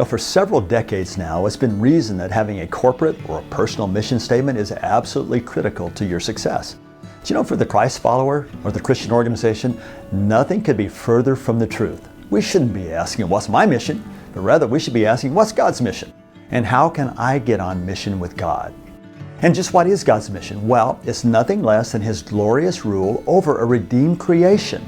For several decades now, it's been reasoned that having a corporate or a personal mission statement is absolutely critical to your success. Do you know, for the Christ follower or the Christian organization, nothing could be further from the truth. We shouldn't be asking, what's my mission? But rather, we should be asking, what's God's mission? And how can I get on mission with God? And just what is God's mission? Well, it's nothing less than His glorious rule over a redeemed creation.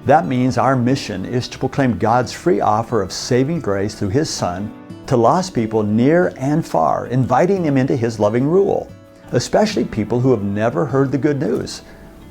That means our mission is to proclaim God's free offer of saving grace through His Son to lost people near and far, inviting them into His loving rule, especially people who have never heard the good news,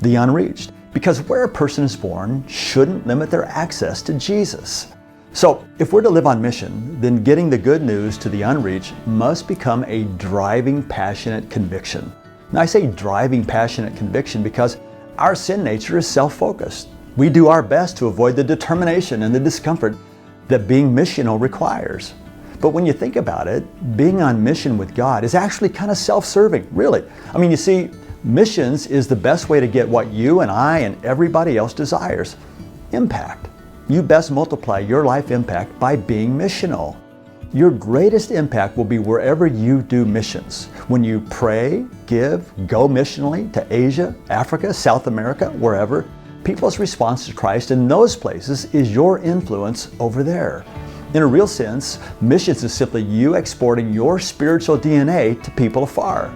the unreached, because where a person is born shouldn't limit their access to Jesus. So if we're to live on mission, then getting the good news to the unreached must become a driving, passionate conviction. Now I say driving, passionate conviction because our sin nature is self-focused. We do our best to avoid the determination and the discomfort that being missional requires. But when you think about it, being on mission with God is actually kind of self-serving, really. I mean, you see, missions is the best way to get what you and I and everybody else desires: impact. You best multiply your life impact by being missional. Your greatest impact will be wherever you do missions. When you pray, give, go missionally to Asia, Africa, South America, wherever, people's response to Christ in those places is your influence over there. In a real sense, missions is simply you exporting your spiritual DNA to people afar.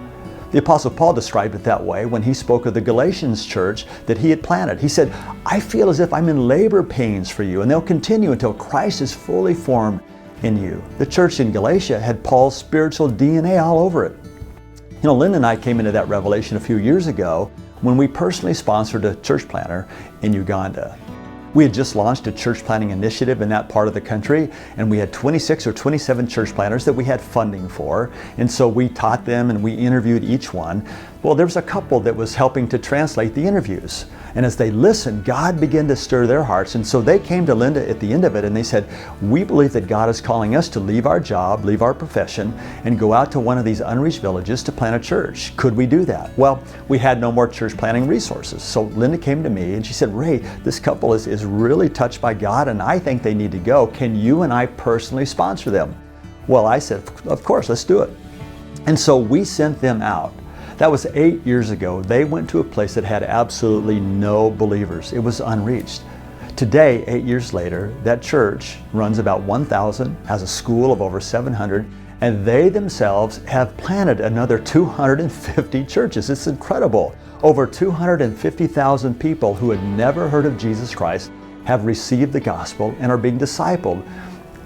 The Apostle Paul described it that way when he spoke of the Galatians church that he had planted. He said, I feel as if I'm in labor pains for you, and they'll continue until Christ is fully formed in you. The church in Galatia had Paul's spiritual DNA all over it. You know, Lynn and I came into that revelation a few years ago when we personally sponsored a church planter in Uganda. We had just launched a church planting initiative in that part of the country, and we had 26 or 27 church planters that we had funding for. And so we taught them and we interviewed each one. Well, there was a couple that was helping to translate the interviews. And as they listened, God began to stir their hearts. And so they came to Linda at the end of it and they said, we believe that God is calling us to leave our job, leave our profession, and go out to one of these unreached villages to plant a church. Could we do that? Well, we had no more church planting resources. So Linda came to me and she said, Ray, this couple is really touched by God and I think they need to go. Can you and I personally sponsor them? Well, I said, of course, let's do it. And so we sent them out. That was 8 years ago. They went to a place that had absolutely no believers. It was unreached. Today, 8 years later, that church runs about 1,000, has a school of over 700, and they themselves have planted another 250 churches. It's incredible. Over 250,000 people who had never heard of Jesus Christ have received the gospel and are being discipled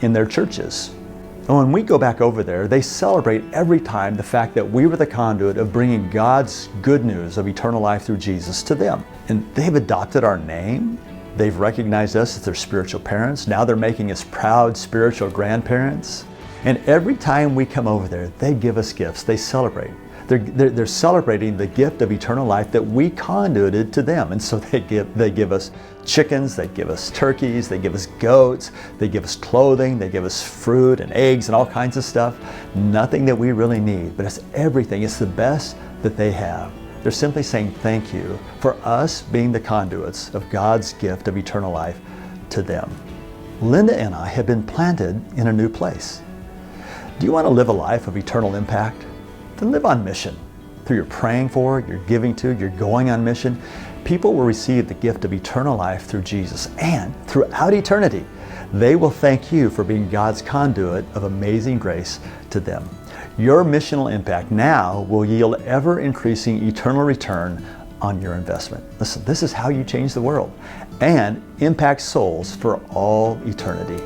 in their churches. And when we go back over there, they celebrate every time the fact that we were the conduit of bringing God's good news of eternal life through Jesus to them. And they've adopted our name. They've recognized us as their spiritual parents. Now they're making us proud spiritual grandparents. And every time we come over there, they give us gifts. They celebrate. They're celebrating the gift of eternal life that we conduited to them. And so they give us chickens, they give us turkeys, they give us goats, they give us clothing, they give us fruit and eggs and all kinds of stuff. Nothing that we really need, but it's everything. It's the best that they have. They're simply saying thank you for us being the conduits of God's gift of eternal life to them. Linda and I have been planted in a new place. Do you want to live a life of eternal impact? Then live on mission. Through your praying for, your giving to, your going on mission, people will receive the gift of eternal life through Jesus. And throughout eternity, they will thank you for being God's conduit of amazing grace to them. Your missional impact now will yield ever-increasing eternal return on your investment. Listen, this is how you change the world and impact souls for all eternity.